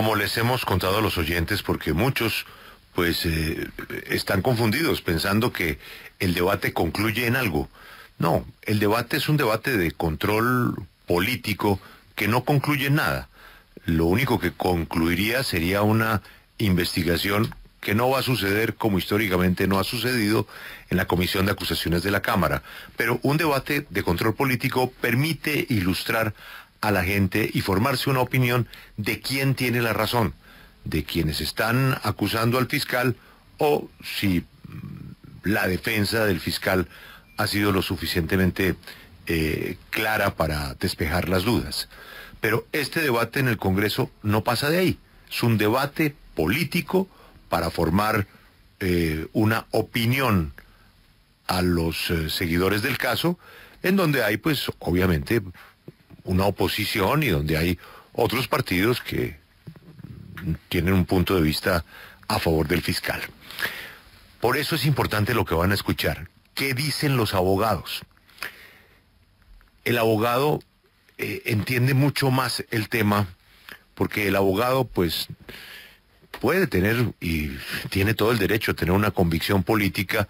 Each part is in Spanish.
como les hemos contado a los oyentes, porque muchos pues están confundidos pensando que el debate concluye en algo. No, el debate es un debate de control político que no concluye en nada. Lo único que concluiría sería una investigación que no va a suceder como históricamente no ha sucedido en la Comisión de Acusaciones de la Cámara. Pero un debate de control político permite ilustrar a la gente y formarse una opinión de quién tiene la razón, de quienes están acusando al fiscal o si la defensa del fiscal ha sido lo suficientemente clara para despejar las dudas. Pero este debate en el Congreso no pasa de ahí. Es un debate político para formar una opinión a los seguidores del caso, en donde hay, pues, obviamente, una oposición y donde hay otros partidos que tienen un punto de vista a favor del fiscal. Por eso es importante lo que van a escuchar. ¿Qué dicen los abogados? El abogado entiende mucho más el tema, porque el abogado, pues, puede tener y tiene todo el derecho a tener una convicción política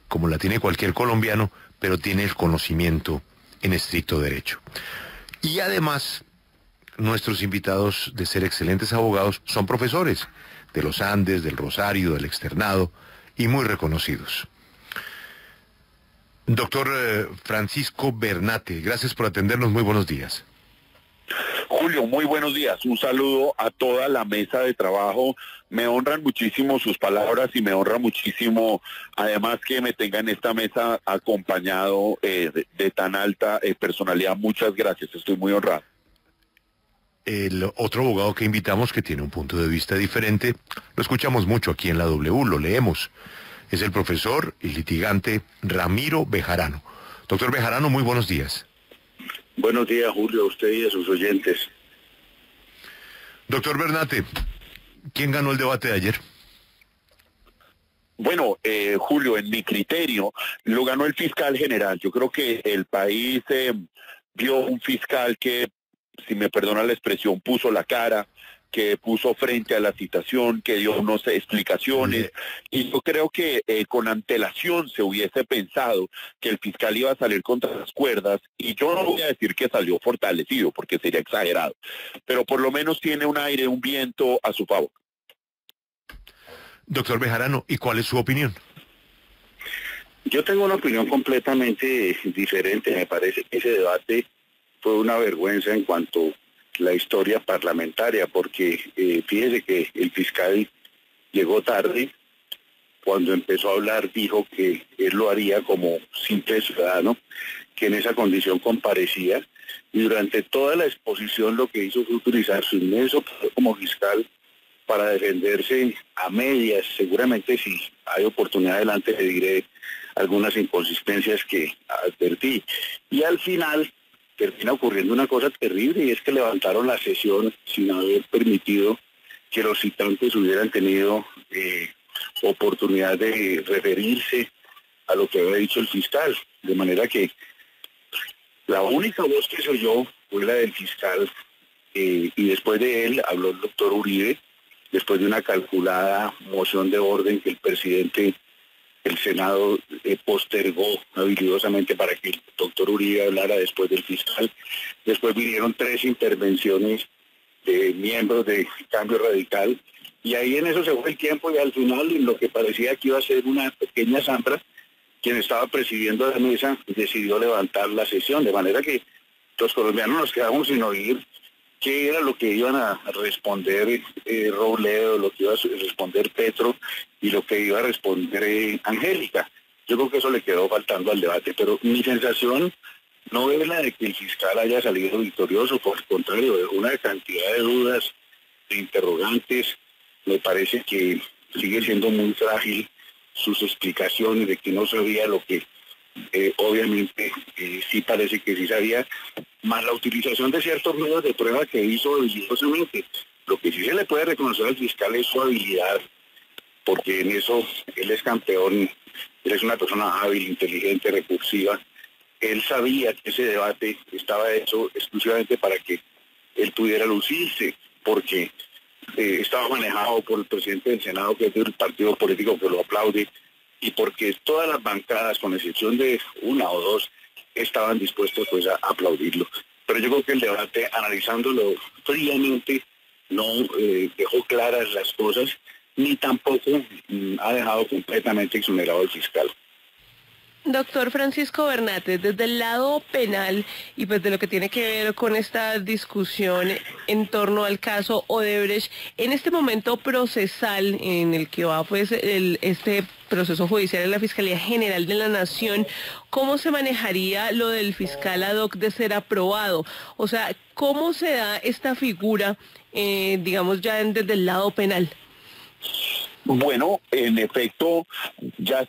como la tiene cualquier colombiano, pero tiene el conocimiento en estricto derecho. Y además, nuestros invitados, de ser excelentes abogados, son profesores de los Andes, del Rosario, del Externado, y muy reconocidos. Doctor Francisco Bernate, gracias por atendernos, muy buenos días. Julio, muy buenos días. Un saludo a toda la mesa de trabajo. Me honran muchísimo sus palabras y me honra muchísimo, además, que me tengan en esta mesa acompañado de tan alta personalidad. Muchas gracias, estoy muy honrado. El otro abogado que invitamos, que tiene un punto de vista diferente, lo escuchamos mucho aquí en la W, lo leemos, es el profesor y litigante Ramiro Bejarano. Doctor Bejarano, muy buenos días. Buenos días, Julio, a usted y a sus oyentes. Doctor Bernate, ¿quién ganó el debate de ayer? Bueno, Julio, en mi criterio, lo ganó el fiscal general. Yo creo que el país vio un fiscal que, si me perdona la expresión, puso la cara, que puso frente a la citación, que dio unas explicaciones, y yo creo que con antelación se hubiese pensado que el fiscal iba a salir contra las cuerdas, y yo no voy a decir que salió fortalecido, porque sería exagerado, pero por lo menos tiene un aire, un viento a su favor. Doctor Bejarano, ¿y cuál es su opinión? Yo tengo una opinión completamente diferente. Me parece que ese debate fue una vergüenza en cuanto a la historia parlamentaria, porque fíjese que el fiscal llegó tarde. Cuando empezó a hablar dijo que él lo haría como simple ciudadano, que en esa condición comparecía, y durante toda la exposición lo que hizo fue utilizar su inmenso poder como fiscal para defenderse a medias. Seguramente, si hay oportunidad adelante, le diré algunas inconsistencias que advertí. Y al final termina ocurriendo una cosa terrible, y es que levantaron la sesión sin haber permitido que los citantes hubieran tenido oportunidad de referirse a lo que había dicho el fiscal. De manera que la única voz que se oyó fue la del fiscal, y después de él habló el doctor Uribe, después de una calculada moción de orden que el presidente del Senado postergó habilidosamente para que el doctor Uribe hablara después del fiscal. Después vinieron 3 intervenciones de miembros de Cambio Radical, y ahí en eso se fue el tiempo, y al final, en lo que parecía que iba a ser una pequeña zambra, quien estaba presidiendo la mesa decidió levantar la sesión, de manera que los colombianos nos quedamos sin oír qué era lo que iban a responder Robledo, lo que iba a responder Petro y lo que iba a responder Angélica. Yo creo que eso le quedó faltando al debate, pero mi sensación no es la de que el fiscal haya salido victorioso, por el contrario, de una cantidad de dudas, de interrogantes. Me parece que sigue siendo muy frágil sus explicaciones de que no sabía lo que obviamente sí parece que sí sabía, más la utilización de ciertos medios de prueba que hizo habilidosamente. Lo que sí se le puede reconocer al fiscal es su habilidad, porque en eso él es campeón, él es una persona hábil, inteligente, recursiva. Él sabía que ese debate estaba hecho exclusivamente para que él pudiera lucirse, porque estaba manejado por el presidente del Senado, que es del partido político que lo aplaude, y porque todas las bancadas, con excepción de una o dos, estaban dispuestos pues a aplaudirlo. Pero yo creo que el debate, analizándolo fríamente, no dejó claras las cosas, ni tampoco ha dejado completamente exonerado al fiscal. Doctor Francisco Bernates, desde el lado penal y pues de lo que tiene que ver con esta discusión en torno al caso Odebrecht, en este momento procesal en el que va pues este proceso judicial en la Fiscalía General de la Nación, ¿cómo se manejaría lo del fiscal ad hoc de ser aprobado? O sea, ¿cómo se da esta figura, digamos ya desde el lado penal? Bueno, en efecto, ya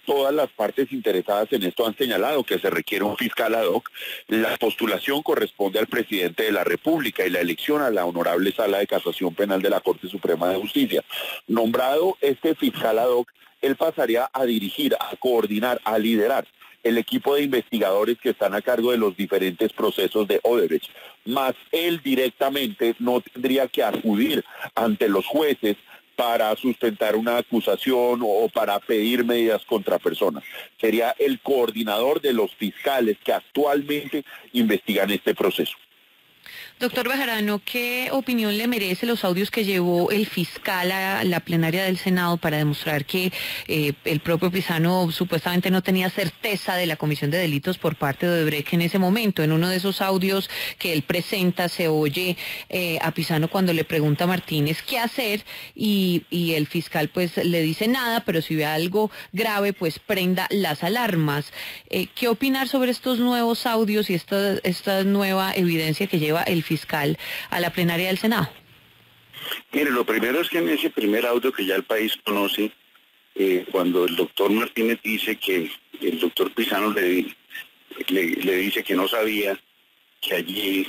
todas las partes interesadas en esto han señalado que se requiere un fiscal ad hoc. La postulación corresponde al presidente de la República y la elección a la Honorable Sala de Casación Penal de la Corte Suprema de Justicia. Nombrado este fiscal ad hoc, él pasaría a dirigir, a coordinar, a liderar el equipo de investigadores que están a cargo de los diferentes procesos de Odebrecht. Más él directamente no tendría que acudir ante los jueces para sustentar una acusación o para pedir medidas contra personas. Sería el coordinador de los fiscales que actualmente investigan este proceso. Doctor Bejarano, ¿qué opinión le merece los audios que llevó el fiscal a la plenaria del Senado para demostrar que el propio Pisano supuestamente no tenía certeza de la comisión de delitos por parte de Odebrecht en ese momento? En uno de esos audios que él presenta se oye a Pisano cuando le pregunta a Martínez qué hacer y el fiscal pues le dice nada, pero si ve algo grave pues prenda las alarmas. ¿Qué opinar sobre estos nuevos audios y esta nueva evidencia que lleva el fiscal a la plenaria del Senado? Mire, lo primero es que en ese primer audio que ya el país conoce, cuando el doctor Martínez dice que el doctor Pisano le dice que no sabía que allí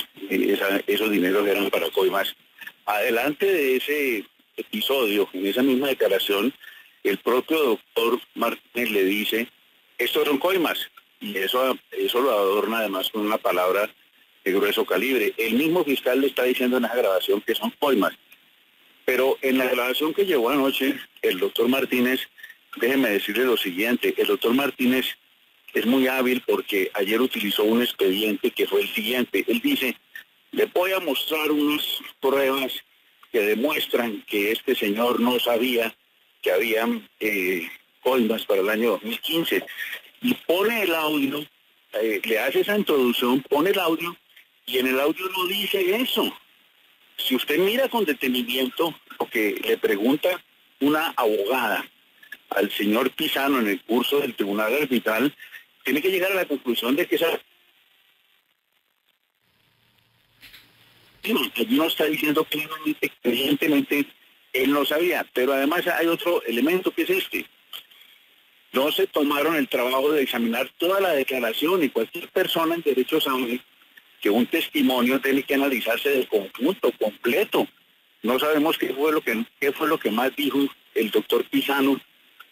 esos dineros eran para coimas, adelante de ese episodio, en esa misma declaración, el propio doctor Martínez le dice, estos son coimas, y eso lo adorna además con una palabra de grueso calibre. El mismo fiscal le está diciendo en esa grabación que son coimas. Pero en la grabación que llevó anoche el doctor Martínez, déjeme decirle lo siguiente, el doctor Martínez es muy hábil porque ayer utilizó un expediente que fue el siguiente. Él dice, le voy a mostrar unas pruebas que demuestran que este señor no sabía que habían coimas para el año 2015. Y pone el audio, le hace esa introducción, pone el audio, y en el audio no dice eso. Si usted mira con detenimiento lo que le pregunta una abogada al señor Pisano en el curso del Tribunal Arbitral, tiene que llegar a la conclusión de que allí no está diciendo claramente, evidentemente, él no sabía. Pero además hay otro elemento que es este. No se tomaron el trabajo de examinar toda la declaración, y cualquier persona en derecho sabe que un testimonio tiene que analizarse del conjunto, completo. No sabemos qué fue lo que más dijo el doctor Pisano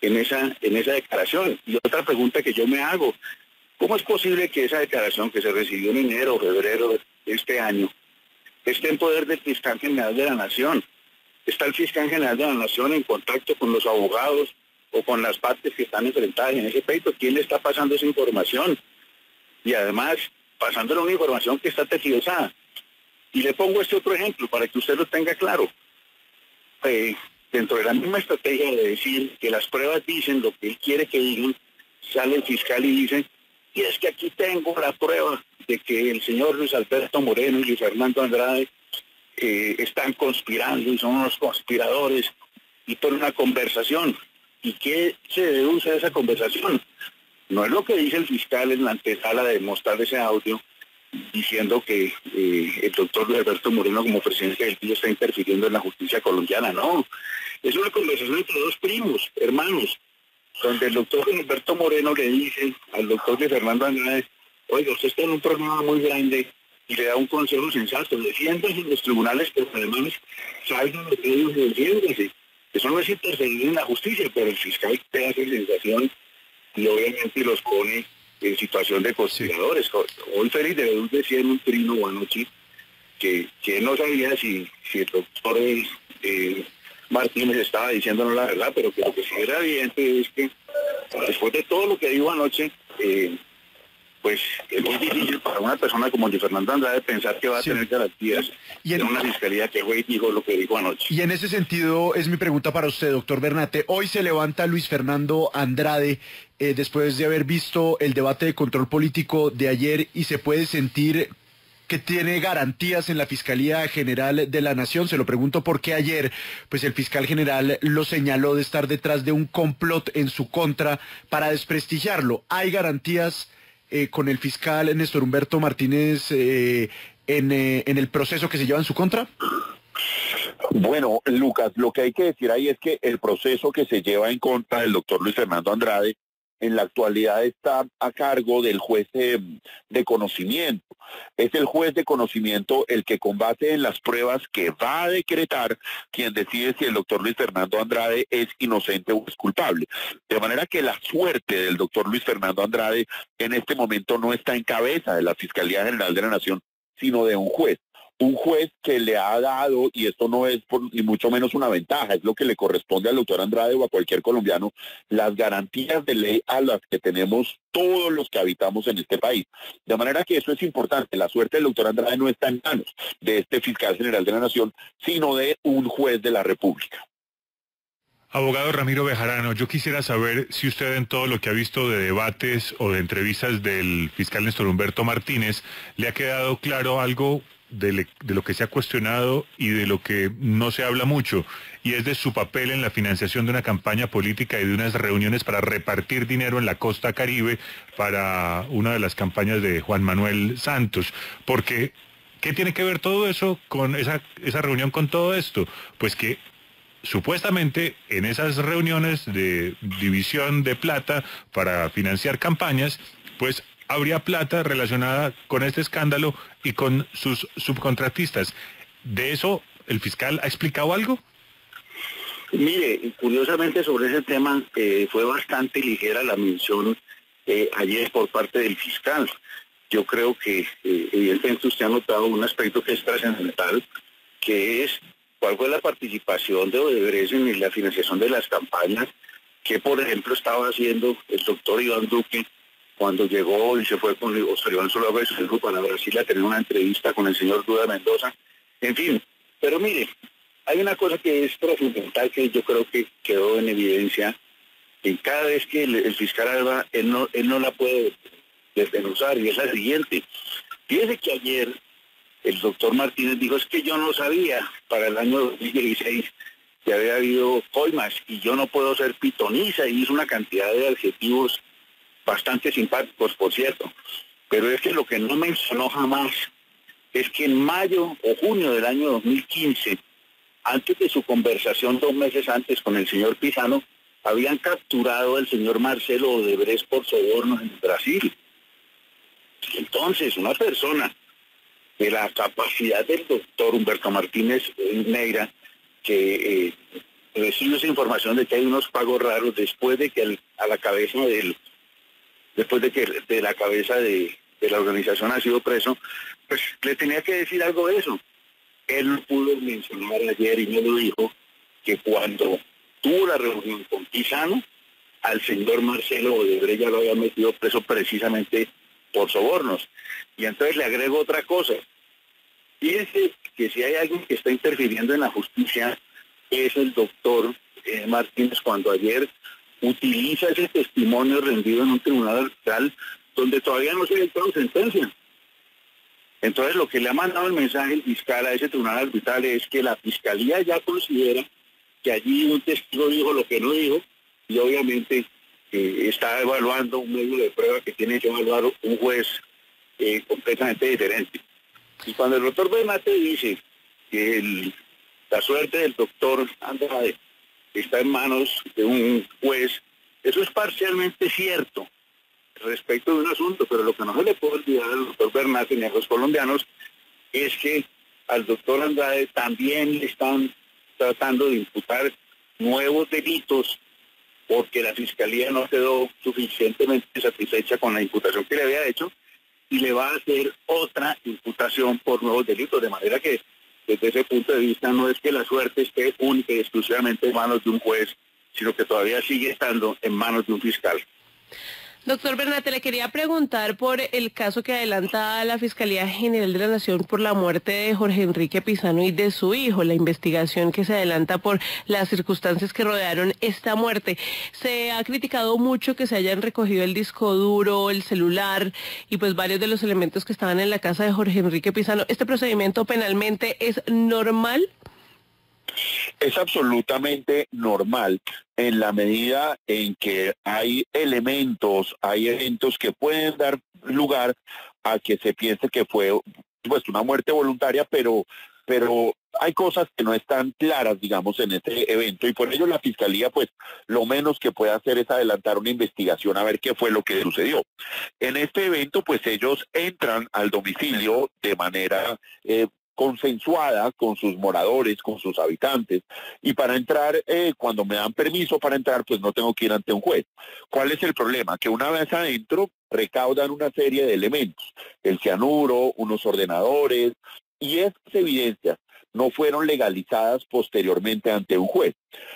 en esa declaración. Y otra pregunta que yo me hago, ¿cómo es posible que esa declaración que se recibió en enero o febrero de este año esté en poder del fiscal general de la Nación? ¿Está el fiscal general de la Nación en contacto con los abogados o con las partes que están enfrentadas en ese pleito? ¿Quién le está pasando esa información? Y además, pasándole una información que está tergiversada. Y le pongo este otro ejemplo para que usted lo tenga claro. Dentro de la misma estrategia de decir que las pruebas dicen lo que él quiere que digan, sale el fiscal y dice, y es que aquí tengo la prueba de que el señor Luis Alberto Moreno y Luis Fernando Andrade están conspirando y son unos conspiradores, y por una conversación. ¿Y qué se deduce de esa conversación? No es lo que dice el fiscal en la antesala de mostrar ese audio, diciendo que el doctor Luis Alberto Moreno como presidente del PIB está interfiriendo en la justicia colombiana. No, es una conversación entre dos primos, hermanos, donde el doctor Luis Alberto Moreno le dice al doctor Luis Fernando Andrade, oiga, usted está en un problema muy grande, y le da un consejo sensato, defiéndase en los tribunales, pero además salgan los medios y defiéndase. Eso no es interferir en la justicia, pero el fiscal te hace sensación y obviamente los pone en situación de conspiradores. Hoy Félix de Bedú decía en un trino o anoche que él no sabía si si el doctor Martínez estaba diciéndonos la verdad, pero que lo que sí era evidente es que después de todo lo que dijo anoche, pues es muy difícil para una persona como Luis Fernando Andrade pensar que va a tener garantías en una fiscalía que fue y dijo lo que dijo anoche. Y en ese sentido es mi pregunta para usted, doctor Bernate. Hoy se levanta Luis Fernando Andrade después de haber visto el debate de control político de ayer y se puede sentir que tiene garantías en la Fiscalía General de la Nación. Se lo pregunto porque ayer pues el fiscal general lo señaló de estar detrás de un complot en su contra para desprestigiarlo. ¿Hay garantías con el fiscal Néstor Humberto Martínez en el proceso que se lleva en su contra? Bueno, Lucas, lo que hay que decir ahí es que el proceso que se lleva en contra del doctor Luis Fernando Andrade en la actualidad está a cargo del juez de conocimiento. Es el juez de conocimiento el que con base en las pruebas que va a decretar quien decide si el doctor Luis Fernando Andrade es inocente o es culpable. De manera que la suerte del doctor Luis Fernando Andrade en este momento no está en cabeza de la Fiscalía General de la Nación, sino de un juez. Un juez que le ha dado, y esto no es ni mucho menos una ventaja, es lo que le corresponde al doctor Andrade o a cualquier colombiano, las garantías de ley a las que tenemos todos los que habitamos en este país. De manera que eso es importante, la suerte del doctor Andrade no está en manos de este fiscal general de la Nación, sino de un juez de la República. Abogado Ramiro Bejarano, yo quisiera saber si usted en todo lo que ha visto de debates o de entrevistas del fiscal Néstor Humberto Martínez, le ha quedado claro algo de lo que se ha cuestionado y de lo que no se habla mucho, y es de su papel en la financiación de una campaña política y de unas reuniones para repartir dinero en la costa Caribe para una de las campañas de Juan Manuel Santos. Porque, ¿qué tiene que ver todo eso con esa reunión con todo esto? Pues que supuestamente en esas reuniones de división de plata para financiar campañas, pues habría plata relacionada con este escándalo y con sus subcontratistas. ¿De eso el fiscal ha explicado algo? Mire, curiosamente sobre ese tema fue bastante ligera la mención ayer por parte del fiscal. Yo creo que evidentemente usted ha notado un aspecto que es trascendental, que es cuál fue la participación de Odebrecht en la financiación de las campañas, que por ejemplo estaba haciendo el doctor Iván Duque cuando llegó y se fue con Oscar Iván Zuluaga y su grupo para Brasil a tener una entrevista con el señor Duda Mendoza. En fin, pero mire, hay una cosa que es trascendental que yo creo que quedó en evidencia, que cada vez que el fiscal habla, él no la puede desmenuzar, y es la siguiente. Fíjese que ayer el doctor Martínez dijo, es que yo no sabía para el año 2016 que había habido coimas y yo no puedo ser pitoniza, y hizo una cantidad de adjetivos bastante simpáticos, por cierto. Pero es que lo que no mencionó jamás es que en mayo o junio del año 2015, antes de su conversación 2 meses antes con el señor Pisano, habían capturado al señor Marcelo Odebrecht por sobornos en Brasil. Entonces, una persona de la capacidad del doctor Humberto Martínez Neira, que recibe esa información de que hay unos pagos raros después de que de la cabeza de la organización ha sido preso, pues le tenía que decir algo de eso. Él no pudo mencionar ayer, y me lo dijo, que cuando tuvo la reunión con Pisano, al señor Marcelo Odebrecht ya lo había metido preso precisamente por sobornos. Y entonces le agrego otra cosa. Fíjense que si hay alguien que está interfiriendo en la justicia, es el doctor Martínez, cuando ayer utiliza ese testimonio rendido en un tribunal arbitral donde todavía no se ha dictado sentencia. Entonces lo que le ha mandado el mensaje el fiscal a ese tribunal arbitral es que la fiscalía ya considera que allí un testigo dijo lo que no dijo, y obviamente está evaluando un medio de prueba que tiene que evaluar un juez completamente diferente. Y cuando el doctor Bernate dice que la suerte del doctor Andrade está en manos de un juez, eso es parcialmente cierto respecto de un asunto, pero lo que no se le puede olvidar al doctor Bernate ni a los colombianos es que al doctor Andrade también le están tratando de imputar nuevos delitos porque la fiscalía no quedó suficientemente satisfecha con la imputación que le había hecho y le va a hacer otra imputación por nuevos delitos, de manera que desde ese punto de vista no es que la suerte esté única y exclusivamente en manos de un juez, sino que todavía sigue estando en manos de un fiscal. Doctor Bernate, le quería preguntar por el caso que adelanta la Fiscalía General de la Nación por la muerte de Jorge Enrique Pizano y de su hijo, la investigación que se adelanta por las circunstancias que rodearon esta muerte. Se ha criticado mucho que se hayan recogido el disco duro, el celular y pues varios de los elementos que estaban en la casa de Jorge Enrique Pizano. ¿Este procedimiento penalmente es normal? Es absolutamente normal en la medida en que hay eventos que pueden dar lugar a que se piense que fue pues una muerte voluntaria, pero hay cosas que no están claras, digamos, en este evento, y por ello la Fiscalía, pues, lo menos que puede hacer es adelantar una investigación a ver qué fue lo que sucedió. En este evento, pues, ellos entran al domicilio de manera consensuada con sus moradores, con sus habitantes, y para entrar, cuando me dan permiso para entrar, pues no tengo que ir ante un juez. ¿Cuál es el problema? Que una vez adentro recaudan una serie de elementos, el cianuro, unos ordenadores, y esas evidencias no fueron legalizadas posteriormente ante un juez.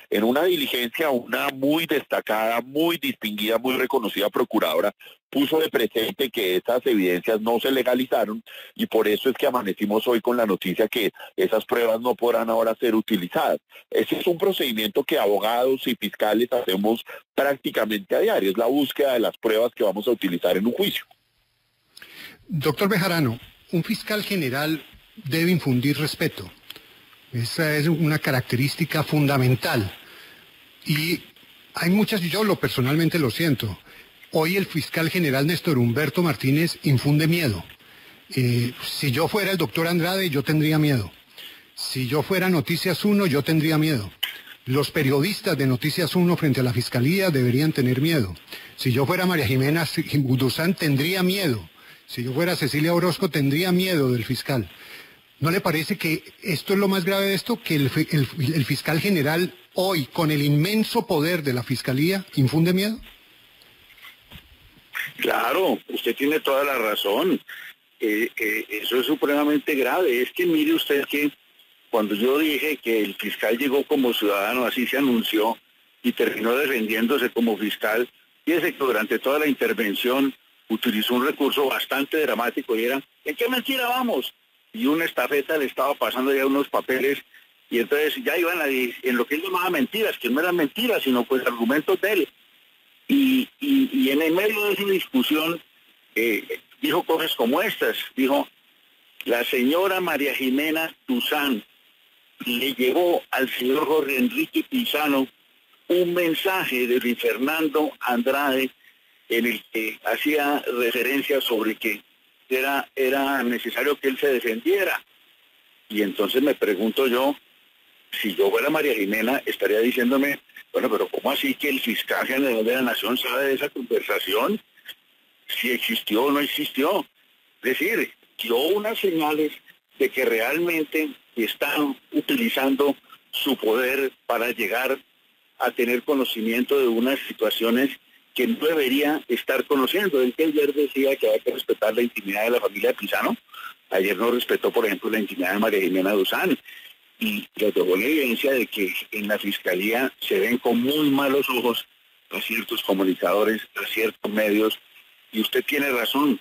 En una diligencia, una muy destacada, muy distinguida, muy reconocida procuradora puso de presente que esas evidencias no se legalizaron, y por eso es que amanecimos hoy con la noticia que esas pruebas no podrán ahora ser utilizadas. Ese es un procedimiento que abogados y fiscales hacemos prácticamente a diario, es la búsqueda de las pruebas que vamos a utilizar en un juicio. Doctor Bejarano, un fiscal general debe infundir respeto. Esa es una característica fundamental. Y hay muchas, yo personalmente lo siento. Hoy el fiscal general Néstor Humberto Martínez infunde miedo. Si yo fuera el doctor Andrade, yo tendría miedo. Si yo fuera Noticias 1, yo tendría miedo. Los periodistas de Noticias 1 frente a la fiscalía deberían tener miedo. Si yo fuera María Jimena Duzán, tendría miedo. Si yo fuera Cecilia Orozco, tendría miedo del fiscal. ¿No le parece que esto es lo más grave de esto? Que el fiscal general hoy, con el inmenso poder de la fiscalía, infunde miedo. Claro, usted tiene toda la razón. Eso es supremamente grave. Es que mire usted que cuando yo dije que el fiscal llegó como ciudadano, así se anunció, y terminó defendiéndose como fiscal, fíjese que durante toda la intervención utilizó un recurso bastante dramático y era, ¿en qué mentira vamos? Y una estafeta le estaba pasando ya unos papeles, y entonces ya iban en lo que él llamaba mentiras, que no eran mentiras, sino pues argumentos de él. Y en el medio de esa discusión dijo cosas como estas, dijo, la señora María Jimena Duzán le llevó al señor Jorge Enrique Pizano un mensaje de Luis Fernando Andrade en el que hacía referencia sobre que era necesario que él se defendiera. Y entonces me pregunto yo, si yo fuera María Jimena, estaría diciéndome, bueno, pero ¿cómo así que el fiscal general de la Nación sabe de esa conversación? Si existió o no existió. Es decir, dio unas señales de que realmente están utilizando su poder para llegar a tener conocimiento de unas situaciones que no debería estar conociendo. Él que ayer decía que hay que respetar la intimidad de la familia de Pizano, ayer no respetó, por ejemplo, la intimidad de María Jimena Duzán, y le dejó la evidencia de que en la Fiscalía se ven con muy malos ojos a ciertos comunicadores, a ciertos medios, y usted tiene razón.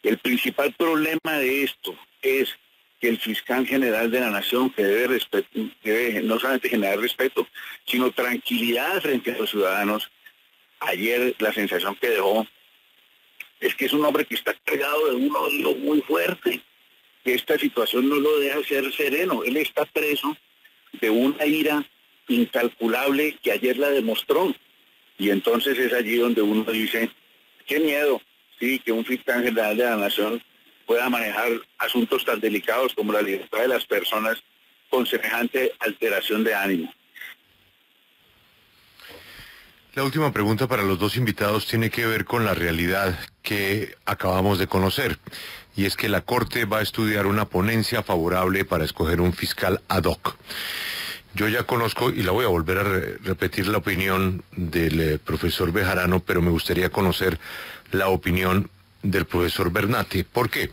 El principal problema de esto es que el fiscal general de la Nación, que debe no solamente generar respeto, sino tranquilidad frente a los ciudadanos, ayer la sensación que dejó es que es un hombre que está cargado de un odio muy fuerte, que esta situación no lo deja ser sereno. Él está preso de una ira incalculable que ayer la demostró. Y entonces es allí donde uno dice, qué miedo, sí, que un fiscal general de la Nación pueda manejar asuntos tan delicados como la libertad de las personas con semejante alteración de ánimo. La última pregunta para los dos invitados tiene que ver con la realidad que acabamos de conocer, y es que la Corte va a estudiar una ponencia favorable para escoger un fiscal ad hoc. Yo ya conozco, y la voy a volver a repetir, la opinión del profesor Bejarano, pero me gustaría conocer la opinión del profesor Bernate. ¿Por qué?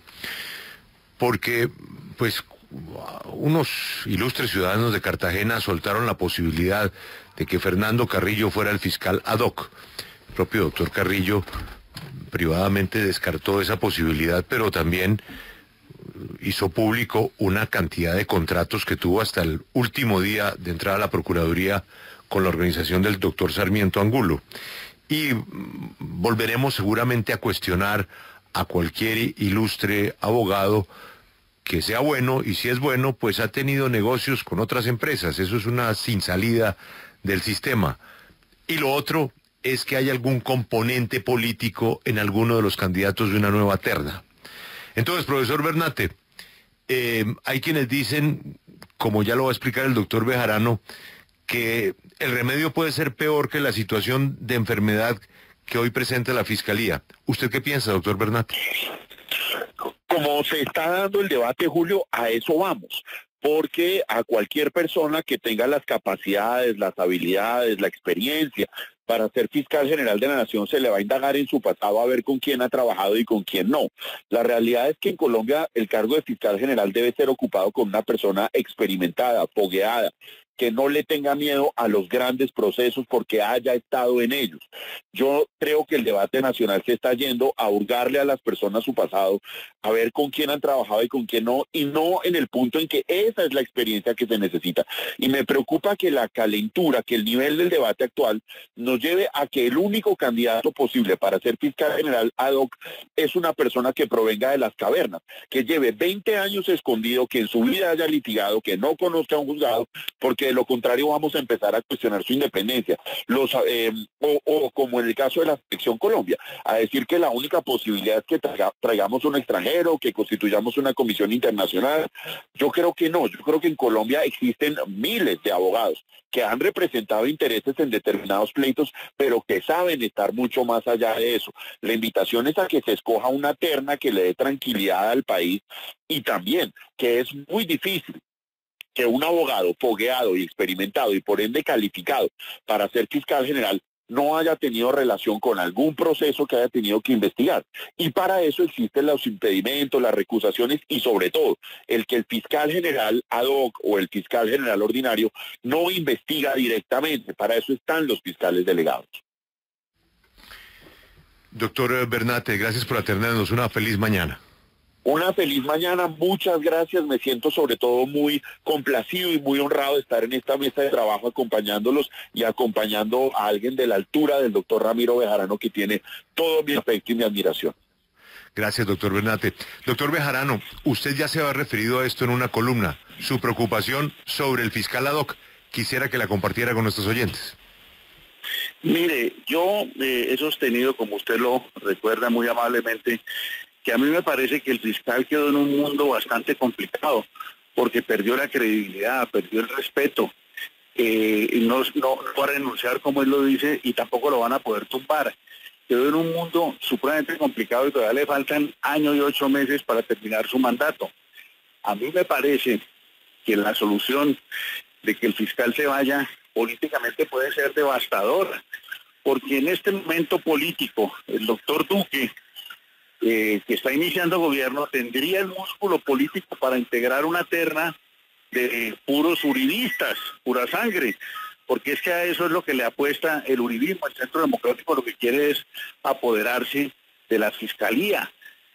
Porque, pues, unos ilustres ciudadanos de Cartagena soltaron la posibilidad de que Fernando Carrillo fuera el fiscal ad hoc. El propio doctor Carrillo privadamente descartó esa posibilidad, pero también hizo público una cantidad de contratos que tuvo hasta el último día de entrada a la Procuraduría con la organización del doctor Sarmiento Angulo. Y volveremos seguramente a cuestionar a cualquier ilustre abogado que sea bueno, y si es bueno, pues ha tenido negocios con otras empresas. Eso es una sin salida del sistema. Y lo otro es que hay algún componente político en alguno de los candidatos de una nueva terna. Entonces, profesor Bernate, hay quienes dicen, como ya lo va a explicar el doctor Bejarano, que el remedio puede ser peor que la situación de enfermedad que hoy presenta la Fiscalía. ¿Usted qué piensa, doctor Bernate? Como se está dando el debate, Julio, a eso vamos. Porque a cualquier persona que tenga las capacidades, las habilidades, la experiencia para ser fiscal general de la Nación se le va a indagar en su pasado a ver con quién ha trabajado y con quién no. La realidad es que en Colombia el cargo de fiscal general debe ser ocupado con una persona experimentada, fogueada, que no le tenga miedo a los grandes procesos porque haya estado en ellos. Yo creo que el debate nacional se está yendo a hurgarle a las personas su pasado, a ver con quién han trabajado y con quién no, y no en el punto en que esa es la experiencia que se necesita. Y me preocupa que la calentura, que el nivel del debate actual nos lleve a que el único candidato posible para ser fiscal general ad hoc es una persona que provenga de las cavernas, que lleve 20 años escondido, que en su vida haya litigado, que no conozca a un juzgado, porque de lo contrario vamos a empezar a cuestionar su independencia. O como en el caso de la Selección Colombia, a decir que la única posibilidad es que traigamos un extranjero, que constituyamos una comisión internacional. Yo creo que no, yo creo que en Colombia existen miles de abogados que han representado intereses en determinados pleitos, pero que saben estar mucho más allá de eso. La invitación es a que se escoja una terna que le dé tranquilidad al país, y también que es muy difícil que un abogado fogueado y experimentado y por ende calificado para ser fiscal general no haya tenido relación con algún proceso que haya tenido que investigar. Y para eso existen los impedimentos, las recusaciones y sobre todo el que el fiscal general ad hoc o el fiscal general ordinario no investiga directamente. Para eso están los fiscales delegados. Doctor Bernate, gracias por atendernos. Una feliz mañana. Una feliz mañana, muchas gracias, me siento sobre todo muy complacido y muy honrado de estar en esta mesa de trabajo acompañándolos y acompañando a alguien de la altura del doctor Ramiro Bejarano, que tiene todo mi afecto y mi admiración. Gracias, doctor Bernate. Doctor Bejarano, usted ya se ha referido a esto en una columna, su preocupación sobre el fiscal ad hoc. Quisiera que la compartiera con nuestros oyentes. Mire, yo he sostenido, como usted lo recuerda muy amablemente, que a mí me parece que el fiscal quedó en un mundo bastante complicado, porque perdió la credibilidad, perdió el respeto, no va a renunciar como él lo dice y tampoco lo van a poder tumbar. Quedó en un mundo supremamente complicado y todavía le faltan año y 8 meses para terminar su mandato. A mí me parece que la solución de que el fiscal se vaya políticamente puede ser devastadora, porque en este momento político el doctor Duque, que está iniciando gobierno, tendría el músculo político para integrar una terna de puros uribistas, pura sangre, porque es que a eso es lo que le apuesta el uribismo. El Centro Democrático lo que quiere es apoderarse de la fiscalía,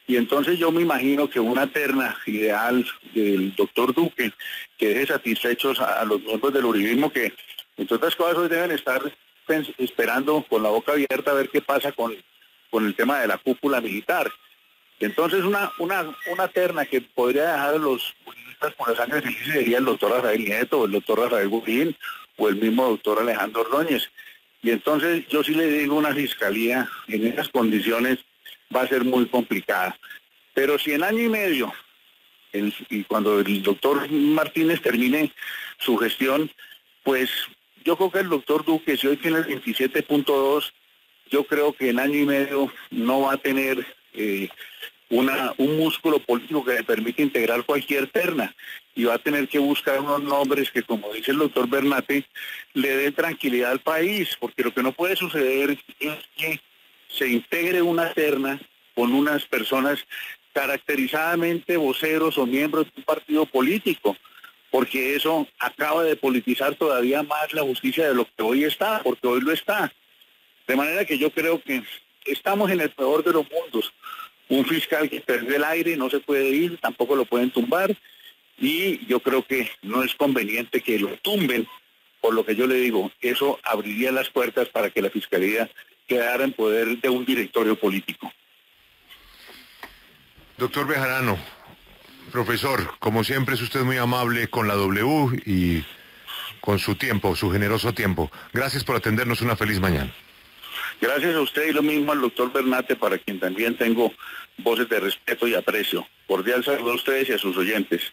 y entonces yo me imagino que una terna ideal del doctor Duque que deje satisfechos a los miembros del uribismo, que entre otras cosas hoy deben estar esperando con la boca abierta a ver qué pasa con el tema de la cúpula militar. Entonces una terna que podría dejar a los juristas por la sangre feliz sería el doctor Rafael Nieto, o el doctor Rafael Gurín, o el mismo doctor Alejandro Ordóñez. Y entonces yo sí le digo, una fiscalía en esas condiciones va a ser muy complicada. Pero si en año y medio, y cuando el doctor Martínez termine su gestión, pues yo creo que el doctor Duque, si hoy tiene el 27.2, yo creo que en año y medio no va a tener un músculo político que le permite integrar cualquier terna, y va a tener que buscar unos nombres que, como dice el doctor Bernate, le dé tranquilidad al país, porque lo que no puede suceder es que se integre una terna con unas personas caracterizadamente voceros o miembros de un partido político, porque eso acaba de politizar todavía más la justicia de lo que hoy está, porque hoy lo está. De manera que yo creo que estamos en el peor de los mundos. Un fiscal que perdió el aire, no se puede ir, tampoco lo pueden tumbar, y yo creo que no es conveniente que lo tumben, por lo que yo le digo, eso abriría las puertas para que la Fiscalía quedara en poder de un directorio político. Doctor Bejarano, profesor, como siempre es usted muy amable con la W y con su tiempo, su generoso tiempo. Gracias por atendernos, una feliz mañana. Gracias a usted y lo mismo al doctor Bernate, para quien también tengo voces de respeto y aprecio. Cordial saludo a ustedes y a sus oyentes.